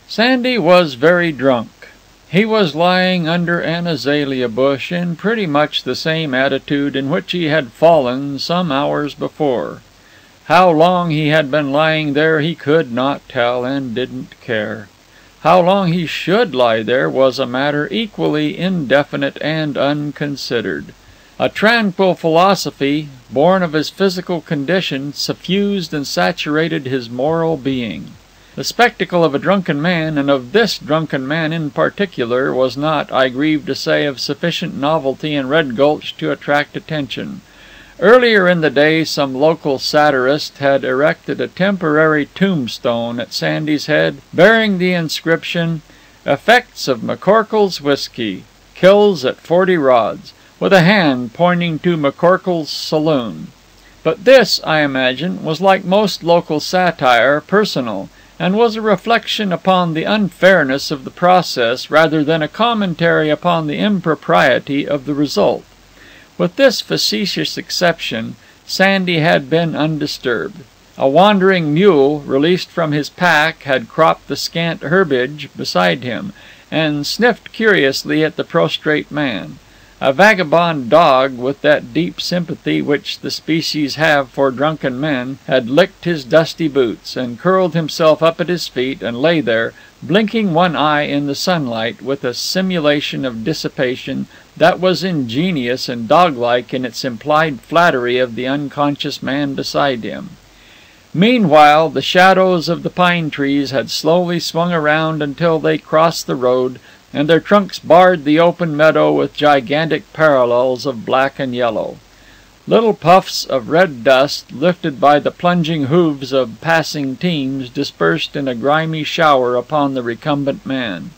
Sandy was very drunk. He was lying under an azalea bush in pretty much the same attitude in which he had fallen some hours before. How long he had been lying there he could not tell, and didn't care. How long he should lie there was a matter equally indefinite and unconsidered. A tranquil philosophy, born of his physical condition, suffused and saturated his moral being. The spectacle of a drunken man, and of this drunken man in particular, was not, I grieve to say, of sufficient novelty in Red Gulch to attract attention. Earlier in the day some local satirist had erected a temporary tombstone at Sandy's head, bearing the inscription, "Effects of McCorkle's Whiskey. Kills at 40 rods," with a hand pointing to McCorkle's saloon. But this, I imagine, was like most local satire, personal, and was a reflection upon the unfairness of the process rather than a commentary upon the impropriety of the result. With this facetious exception, Sandy had been undisturbed. A wandering mule, released from his pack, had cropped the scant herbage beside him, and sniffed curiously at the prostrate man. A vagabond dog, with that deep sympathy which the species have for drunken men, had licked his dusty boots, and curled himself up at his feet, and lay there, blinking one eye in the sunlight, with a simulation of dissipation that was ingenious and dog-like in its implied flattery of the unconscious man beside him. Meanwhile, the shadows of the pine trees had slowly swung around until they crossed the road, and their trunks barred the open meadow with gigantic parallels of black and yellow. Little puffs of red dust, lifted by the plunging hoofs of passing teams, dispersed in a grimy shower upon the recumbent man.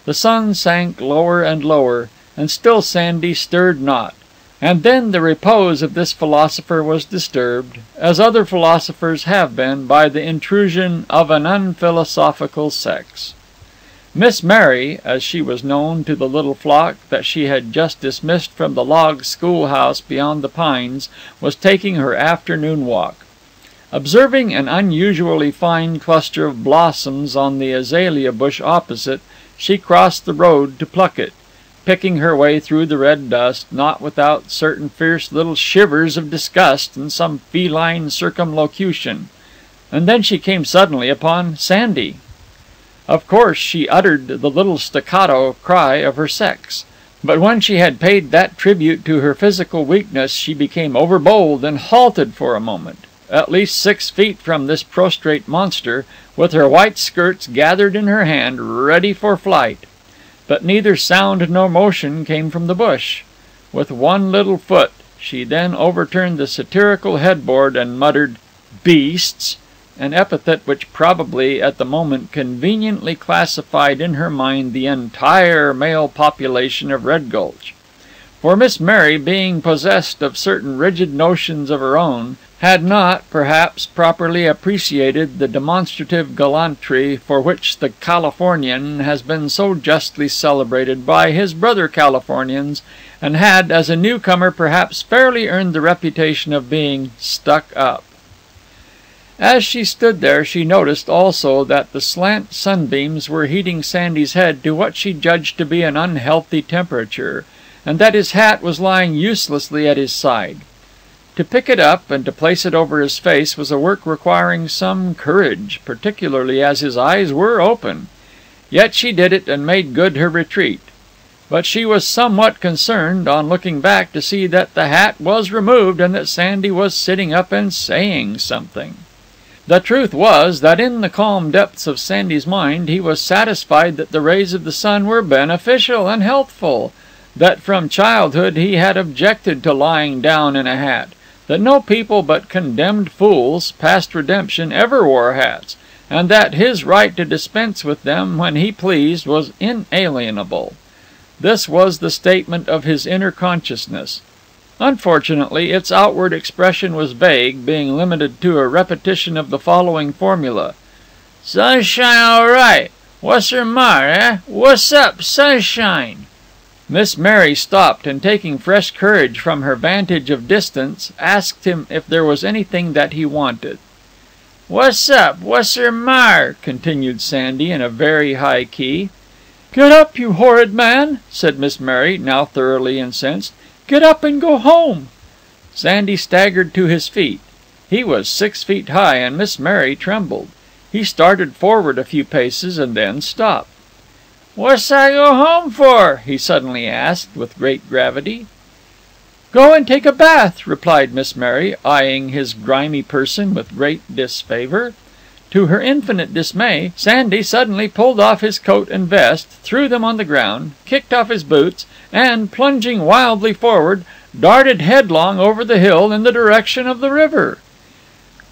The sun sank lower and lower, and still Sandy stirred not. And then the repose of this philosopher was disturbed, as other philosophers have been, by the intrusion of an unphilosophical sex. Miss Mary, as she was known to the little flock that she had just dismissed from the log schoolhouse beyond the pines, was taking her afternoon walk. Observing an unusually fine cluster of blossoms on the azalea bush opposite, she crossed the road to pluck it, picking her way through the red dust, not without certain fierce little shivers of disgust and some feline circumlocution. And then she came suddenly upon Sandy. Of course she uttered the little staccato cry of her sex. But when she had paid that tribute to her physical weakness, she became overbold and halted for a moment, at least 6 feet from this prostrate monster, with her white skirts gathered in her hand, ready for flight. But neither sound nor motion came from the bush. With one little foot she then overturned the satirical headboard and muttered, "Beasts!" an epithet which probably at the moment conveniently classified in her mind the entire male population of Red Gulch. For Miss Mary, being possessed of certain rigid notions of her own, had not, perhaps, properly appreciated the demonstrative gallantry for which the Californian has been so justly celebrated by his brother Californians, and had, as a newcomer, perhaps fairly earned the reputation of being "stuck up." As she stood there, she noticed also that the slant sunbeams were heating Sandy's head to what she judged to be an unhealthy temperature, and that his hat was lying uselessly at his side. To pick it up and to place it over his face was a work requiring some courage, particularly as his eyes were open. Yet she did it, and made good her retreat. But she was somewhat concerned, on looking back, to see that the hat was removed, and that Sandy was sitting up and saying something. The truth was that in the calm depths of Sandy's mind he was satisfied that the rays of the sun were beneficial and healthful, that from childhood he had objected to lying down in a hat, that no people but condemned fools, past redemption, ever wore hats, and that his right to dispense with them when he pleased was inalienable. This was the statement of his inner consciousness. Unfortunately, its outward expression was vague, being limited to a repetition of the following formula: "Sunshine all right. What's her mar, eh? What's up, sunshine?" Miss Mary stopped, and taking fresh courage from her vantage of distance, asked him if there was anything that he wanted. "What's up? What's her mar?" continued Sandy in a very high key. "Get up, you horrid man," said Miss Mary, now thoroughly incensed. "Get up and go home." Sandy staggered to his feet. He was 6 feet high, and Miss Mary trembled. He started forward a few paces and then stopped. "What's I go home for?" he suddenly asked, with great gravity. "Go and take a bath," replied Miss Mary, eyeing his grimy person with great disfavour. To her infinite dismay, Sandy suddenly pulled off his coat and vest, threw them on the ground, kicked off his boots, and, plunging wildly forward, darted headlong over the hill in the direction of the river.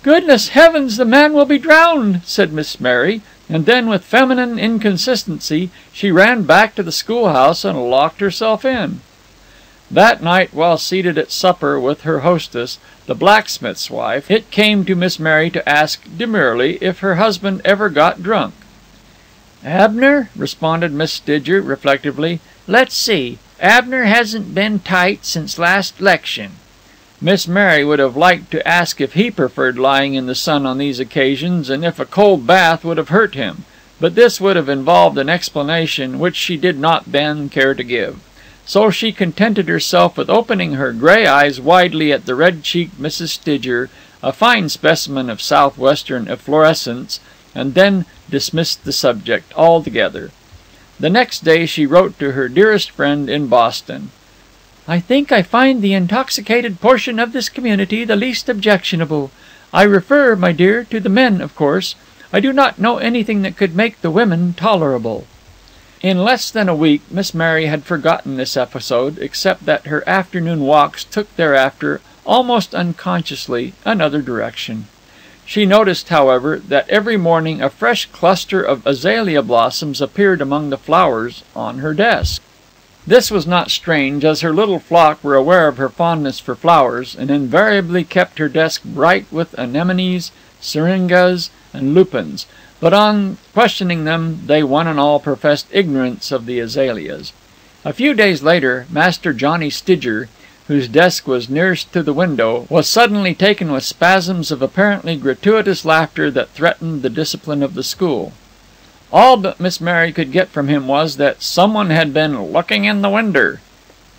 "Goodness heavens, the man will be drowned," said Miss Mary, and then, with feminine inconsistency, she ran back to the schoolhouse and locked herself in. That night, while seated at supper with her hostess, the blacksmith's wife, it came to Miss Mary to ask demurely if her husband ever got drunk. "Abner," responded Miss Stidger reflectively, "let's see. Abner hasn't been tight since last 'lection." Miss Mary would have liked to ask if he preferred lying in the sun on these occasions, and if a cold bath would have hurt him, but this would have involved an explanation which she did not then care to give. So she contented herself with opening her grey eyes widely at the red-cheeked Mrs. Stidger, a fine specimen of southwestern efflorescence, and then dismissed the subject altogether. The next day she wrote to her dearest friend in Boston. "I think I find the intoxicated portion of this community the least objectionable. I refer, my dear, to the men, of course. I do not know anything that could make the women tolerable." In less than a week Miss Mary had forgotten this episode, except that her afternoon walks took thereafter, almost unconsciously, another direction. She noticed, however, that every morning a fresh cluster of azalea blossoms appeared among the flowers on her desk. This was not strange, as her little flock were aware of her fondness for flowers, and invariably kept her desk bright with anemones, syringas, and lupins, but on questioning them they one and all professed ignorance of the azaleas. A few days later, Master Johnny Stidger, whose desk was nearest to the window, was suddenly taken with spasms of apparently gratuitous laughter that threatened the discipline of the school. All that Miss Mary could get from him was that someone had been looking in the winder.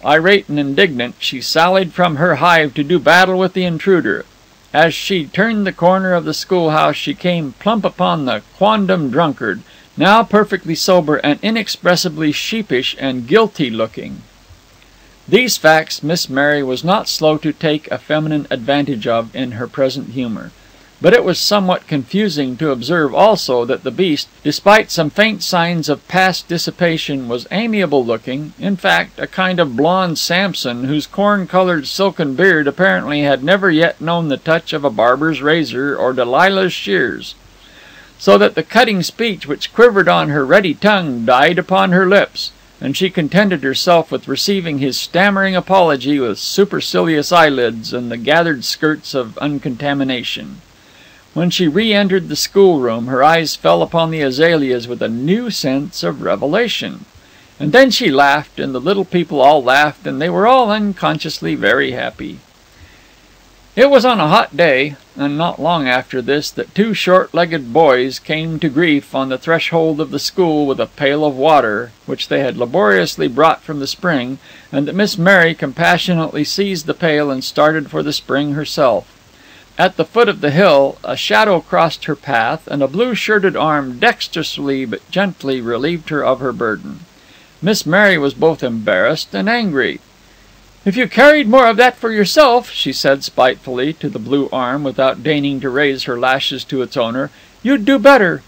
Irate and indignant, she sallied from her hive to do battle with the intruder. As she turned the corner of the schoolhouse she came plump upon the quondam drunkard, now perfectly sober and inexpressibly sheepish and guilty looking. These facts Miss Mary was not slow to take a feminine advantage of in her present humour. But it was somewhat confusing to observe also that the beast, despite some faint signs of past dissipation, was amiable looking, in fact, a kind of blonde Samson, whose corn-coloured silken beard apparently had never yet known the touch of a barber's razor or Delilah's shears. So that the cutting speech which quivered on her ready tongue died upon her lips, and she contented herself with receiving his stammering apology with supercilious eyelids and the gathered skirts of uncontamination. When she re-entered the schoolroom, her eyes fell upon the azaleas with a new sense of revelation. And then she laughed, and the little people all laughed, and they were all unconsciously very happy. It was on a hot day, and not long after this, that two short-legged boys came to grief on the threshold of the school with a pail of water, which they had laboriously brought from the spring, and that Miss Mary compassionately seized the pail and started for the spring herself. At the foot of the hill a shadow crossed her path, and a blue-shirted arm dexterously but gently relieved her of her burden. Miss Mary was both embarrassed and angry. "If you carried more of that for yourself," she said spitefully to the blue arm, without deigning to raise her lashes to its owner, "you'd do better."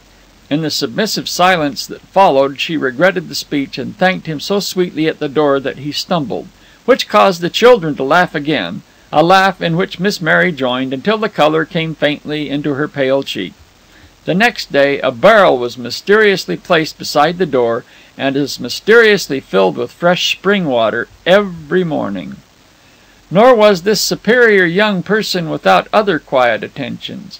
In the submissive silence that followed she regretted the speech, and thanked him so sweetly at the door that he stumbled, which caused the children to laugh again, a laugh in which Miss Mary joined, until the colour came faintly into her pale cheek. The next day a barrel was mysteriously placed beside the door, and as mysteriously filled with fresh spring water every morning. Nor was this superior young person without other quiet attentions.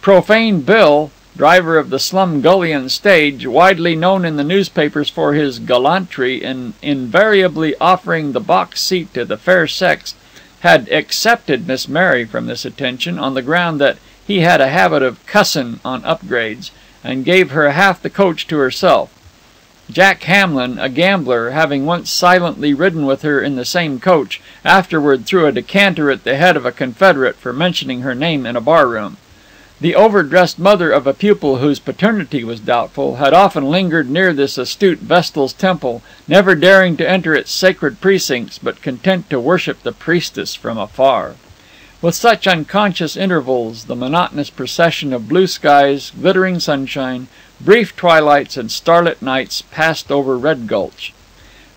Profane Bill, driver of the Slumgullion stage, widely known in the newspapers for his gallantry in invariably offering the box seat to the fair sex, had excepted Miss Mary from this attention on the ground that he had a habit of cussin' on upgrades, and gave her half the coach to herself. Jack Hamlin, a gambler, having once silently ridden with her in the same coach, afterward threw a decanter at the head of a confederate for mentioning her name in a bar-room. The overdressed mother of a pupil whose paternity was doubtful had often lingered near this astute Vestal's temple, never daring to enter its sacred precincts, but content to worship the priestess from afar. With such unconscious intervals, the monotonous procession of blue skies, glittering sunshine, brief twilights, and starlit nights passed over Red Gulch.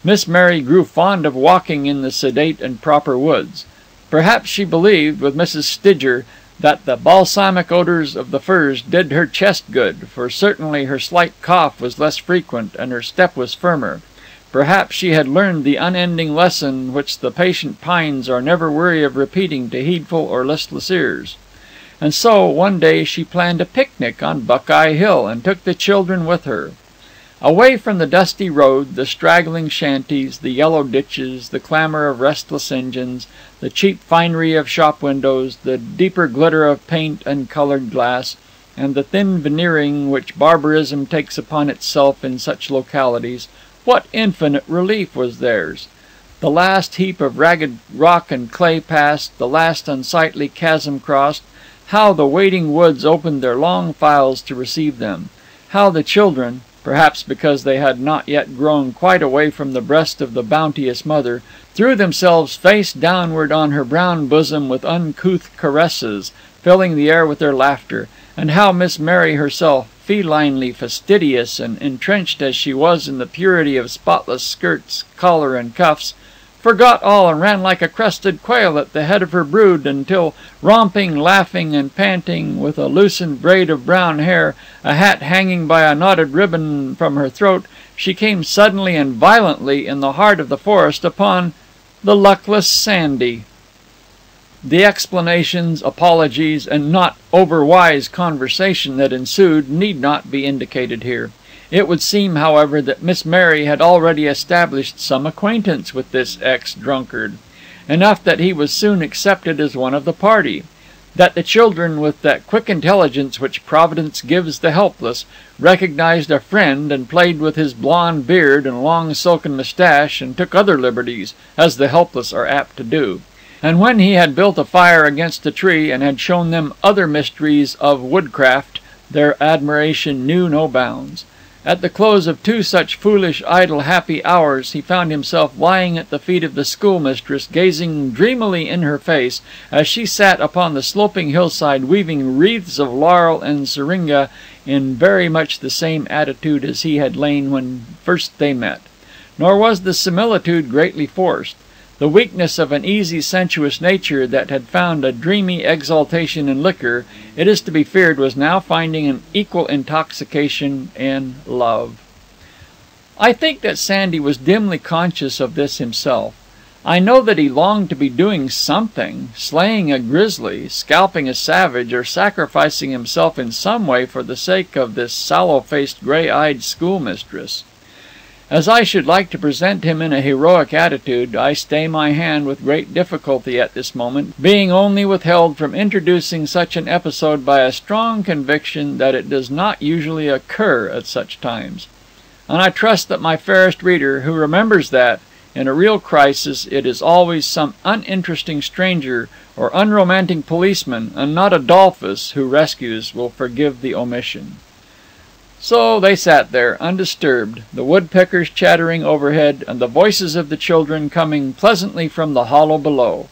Miss Mary grew fond of walking in the sedate and proper woods. Perhaps she believed, with Mrs. Stidger, that the balsamic odors of the firs did her chest good, for certainly her slight cough was less frequent, and her step was firmer. Perhaps she had learned the unending lesson which the patient pines are never weary of repeating to heedful or listless ears. And so, one day she planned a picnic on Buckeye Hill, and took the children with her. Away from the dusty road, the straggling shanties, the yellow ditches, the clamor of restless engines, the cheap finery of shop windows, the deeper glitter of paint and colored glass, and the thin veneering which barbarism takes upon itself in such localities, what infinite relief was theirs! The last heap of ragged rock and clay passed, the last unsightly chasm crossed, how the waiting woods opened their long files to receive them! How the children, perhaps because they had not yet grown quite away from the breast of the bounteous mother, threw themselves face downward on her brown bosom with uncouth caresses, filling the air with their laughter, and how Miss Mary herself, felinely fastidious and entrenched as she was in the purity of spotless skirts, collar, and cuffs, forgot all and ran like a crested quail at the head of her brood, until, romping, laughing, and panting, with a loosened braid of brown hair, a hat hanging by a knotted ribbon from her throat, she came suddenly and violently in the heart of the forest upon the luckless Sandy. The explanations, apologies, and not over-wise conversation that ensued need not be indicated here. It would seem, however, that Miss Mary had already established some acquaintance with this ex-drunkard, enough that he was soon accepted as one of the party; that the children, with that quick intelligence which Providence gives the helpless, recognized a friend and played with his blond beard and long silken moustache, and took other liberties, as the helpless are apt to do; and when he had built a fire against a tree, and had shown them other mysteries of woodcraft, their admiration knew no bounds. At the close of 2 such foolish, idle, happy hours, he found himself lying at the feet of the schoolmistress, gazing dreamily in her face, as she sat upon the sloping hillside weaving wreaths of laurel and syringa in very much the same attitude as he had lain when first they met. Nor was the similitude greatly forced. The weakness of an easy, sensuous nature that had found a dreamy exaltation in liquor, it is to be feared, was now finding an equal intoxication in love. I think that Sandy was dimly conscious of this himself. I know that he longed to be doing something, slaying a grizzly, scalping a savage, or sacrificing himself in some way for the sake of this sallow-faced, gray-eyed schoolmistress. As I should like to present him in a heroic attitude, I stay my hand with great difficulty at this moment, being only withheld from introducing such an episode by a strong conviction that it does not usually occur at such times. And I trust that my fairest reader, who remembers that, in a real crisis, it is always some uninteresting stranger or unromantic policeman, and not Adolphus, who rescues, will forgive the omission. So they sat there, undisturbed, the woodpeckers chattering overhead, and the voices of the children coming pleasantly from the hollow below.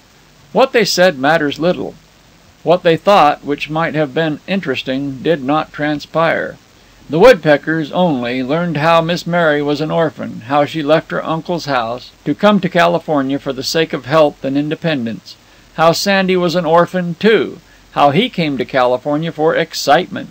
What they said matters little. What they thought, which might have been interesting, did not transpire. The woodpeckers, only, learned how Miss Mary was an orphan, how she left her uncle's house, to come to California for the sake of health and independence; how Sandy was an orphan, too; how he came to California for excitement;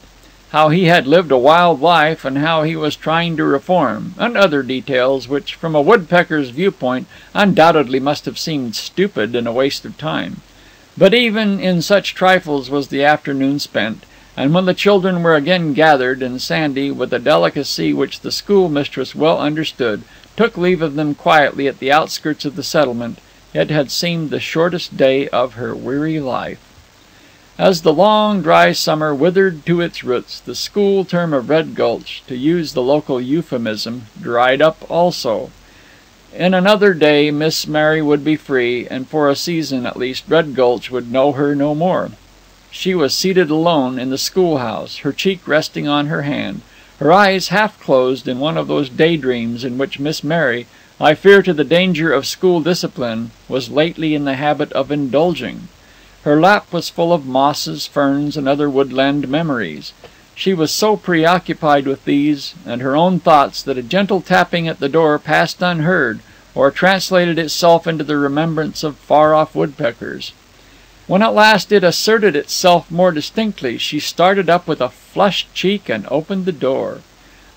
how he had lived a wild life, and how he was trying to reform; and other details which, from a woodpecker's viewpoint, undoubtedly must have seemed stupid and a waste of time. But even in such trifles was the afternoon spent, and when the children were again gathered, and Sandy, with a delicacy which the schoolmistress well understood, took leave of them quietly at the outskirts of the settlement, it had seemed the shortest day of her weary life. As the long, dry summer withered to its roots, the school term of Red Gulch, to use the local euphemism, dried up also. In another day Miss Mary would be free, and for a season at least Red Gulch would know her no more. She was seated alone in the schoolhouse, her cheek resting on her hand, her eyes half closed in one of those daydreams in which Miss Mary, I fear to the danger of school discipline, was lately in the habit of indulging. Her lap was full of mosses, ferns, and other woodland memories. She was so preoccupied with these and her own thoughts that a gentle tapping at the door passed unheard, or translated itself into the remembrance of far-off woodpeckers. When at last it asserted itself more distinctly, she started up with a flushed cheek and opened the door.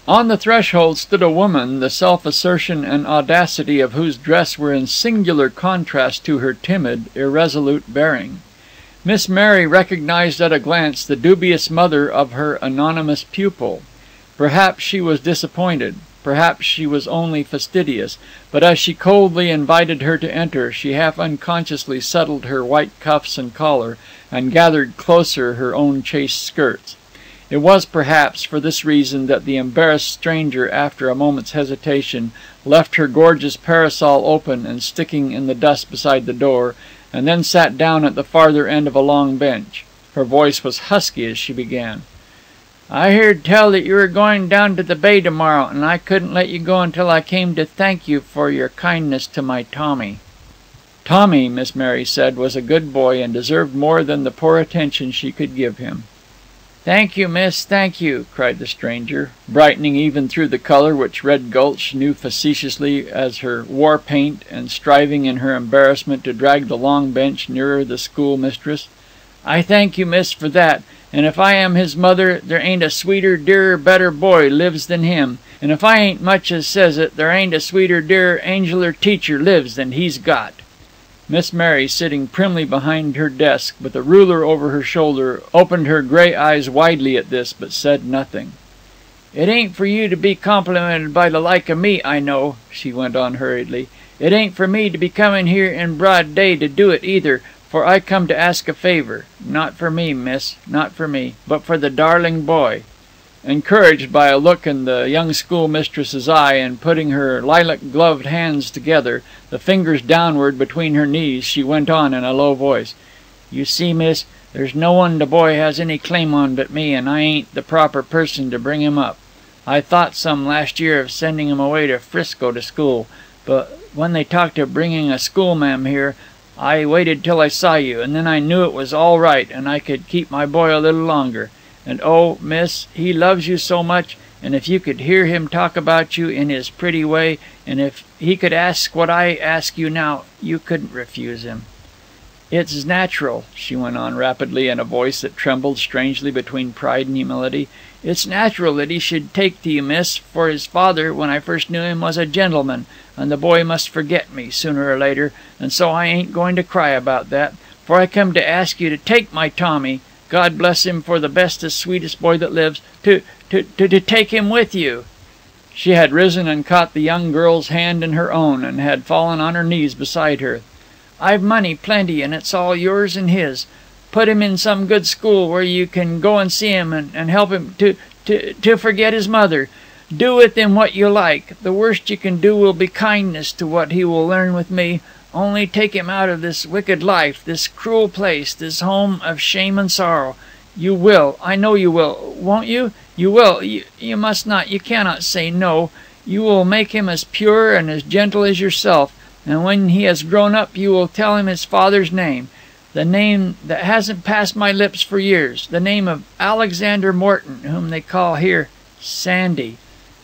On the threshold stood a woman, the self-assertion and audacity of whose dress were in singular contrast to her timid, irresolute bearing. Miss Mary recognized at a glance the dubious mother of her anonymous pupil. Perhaps she was disappointed, perhaps she was only fastidious, but as she coldly invited her to enter, she half unconsciously settled her white cuffs and collar, and gathered closer her own chaste skirts. It was, perhaps, for this reason that the embarrassed stranger, after a moment's hesitation, left her gorgeous parasol open and sticking in the dust beside the door, and then sat down at the farther end of a long bench. Her voice was husky as she began. "I heard tell that you were going down to the bay tomorrow, and I couldn't let you go until I came to thank you for your kindness to my Tommy." Tommy, Miss Mary said, was a good boy and deserved more than the poor attention she could give him. "Thank you, miss, thank you," cried the stranger, brightening even through the colour which Red Gulch knew facetiously as her war paint, and striving in her embarrassment to drag the long bench nearer the schoolmistress. "I thank you, miss, for that. And if I am his mother, there ain't a sweeter, dearer, better boy lives than him. And if I ain't much as says it, there ain't a sweeter, dearer, angeler teacher lives than he's got." Miss Mary, sitting primly behind her desk, with a ruler over her shoulder, opened her grey eyes widely at this, but said nothing. "It ain't for you to be complimented by the like of me, I know," she went on hurriedly. "It ain't for me to be coming here in broad day to do it either, for I come to ask a favour. Not for me, miss, not for me, but for the darling boy." Encouraged by a look in the young schoolmistress's eye, and putting her lilac-gloved hands together, the fingers downward between her knees, she went on in a low voice. "You see, miss, there's no one the boy has any claim on but me, and I ain't the proper person to bring him up. I thought some last year of sending him away to Frisco to school, but when they talked of bringing a schoolma'am here, I waited till I saw you, and then I knew it was all right, and I could keep my boy a little longer. And oh, miss, he loves you so much, and if you could hear him talk about you in his pretty way, and if he could ask what I ask you now, you couldn't refuse him. It's natural," she went on rapidly, in a voice that trembled strangely between pride and humility, "it's natural that he should take to you, miss, for his father, when I first knew him, was a gentleman, and the boy must forget me, sooner or later, and so I ain't going to cry about that, for I come to ask you to take my Tommy, God bless him for the bestest, sweetest boy that lives, to take him with you." She had risen and caught the young girl's hand in her own, and had fallen on her knees beside her. "I've money plenty, and it's all yours and his. Put him in some good school where you can go and see him, and help him to forget his mother. Do with him what you like. The worst you can do will be kindness to what he will learn with me. Only take him out of this wicked life, this cruel place, this home of shame and sorrow. You will, I know you will, won't you? You will, you must not, you cannot say no. You will make him as pure and as gentle as yourself, and when he has grown up you will tell him his father's name, the name that hasn't passed my lips for years, the name of Alexander Morton, whom they call here Sandy.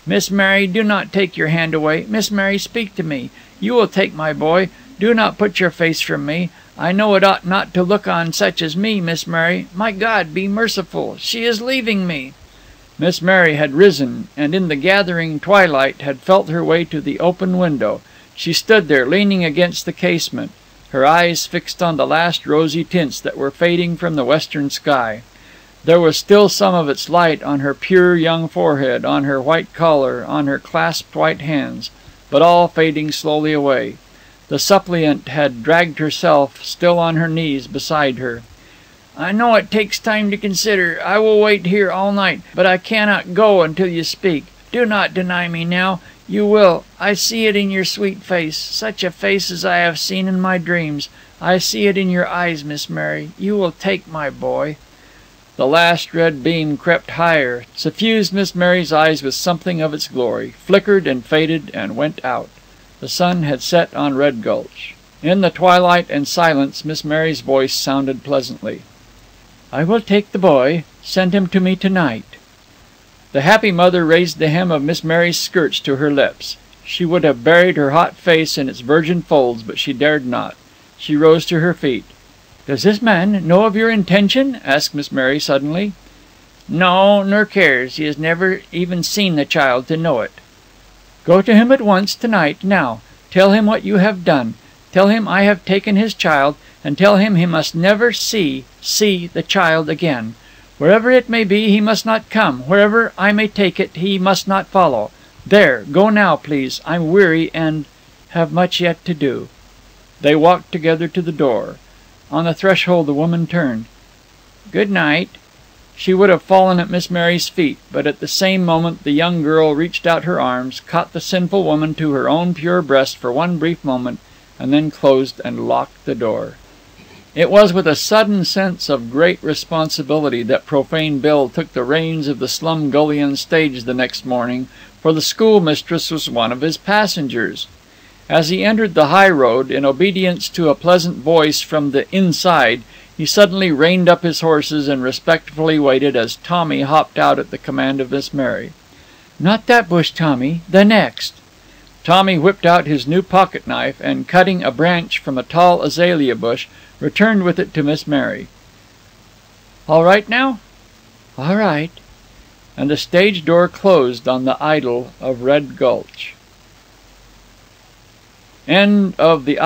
Miss Mary, do not take your hand away. Miss Mary, speak to me. You will take my boy. Do not put your face from me. I know it ought not to look on such as me, Miss Mary. My God, be merciful. She is leaving me." Miss Mary had risen, and in the gathering twilight had felt her way to the open window. She stood there, leaning against the casement, her eyes fixed on the last rosy tints that were fading from the western sky. There was still some of its light on her pure young forehead, on her white collar, on her clasped white hands, but all fading slowly away. The suppliant had dragged herself, still on her knees, beside her. I know it takes time to consider. I will wait here all night, but I cannot go until you speak. Do not deny me now. You will. I see it in your sweet face, such a face as I have seen in my dreams. I see it in your eyes, Miss Mary. You will take my boy." The last red beam crept higher, suffused Miss Mary's eyes with something of its glory, flickered and faded and went out. The sun had set on Red Gulch. In the twilight and silence Miss Mary's voice sounded pleasantly. "I will take the boy. Send him to me tonight." The happy mother raised the hem of Miss Mary's skirts to her lips. She would have buried her hot face in its virgin folds, but she dared not. She rose to her feet. "Does this man know of your intention?" asked Miss Mary suddenly. "No, nor cares. He has never even seen the child to know it." "Go to him at once tonight, now. Tell him what you have done. Tell him I have taken his child, and tell him he must never see the child again. Wherever it may be, he must not come. Wherever I may take it, he must not follow. There, go now, please. I'm weary and have much yet to do." They walked together to the door. On the threshold the woman turned. "Good night." She would have fallen at Miss Mary's feet, but at the same moment the young girl reached out her arms, caught the sinful woman to her own pure breast for one brief moment, and then closed and locked the door. It was with a sudden sense of great responsibility that Profane Bill took the reins of the Slumgullion stage the next morning, for the schoolmistress was one of his passengers. As he entered the high road, in obedience to a pleasant voice from the inside, he suddenly reined up his horses and respectfully waited as Tommy hopped out at the command of Miss Mary. "Not that bush, Tommy. The next." Tommy whipped out his new pocket knife, and cutting a branch from a tall azalea bush, returned with it to Miss Mary. "All right now?" "All right." And the stage door closed on the idyll of Red Gulch. End of the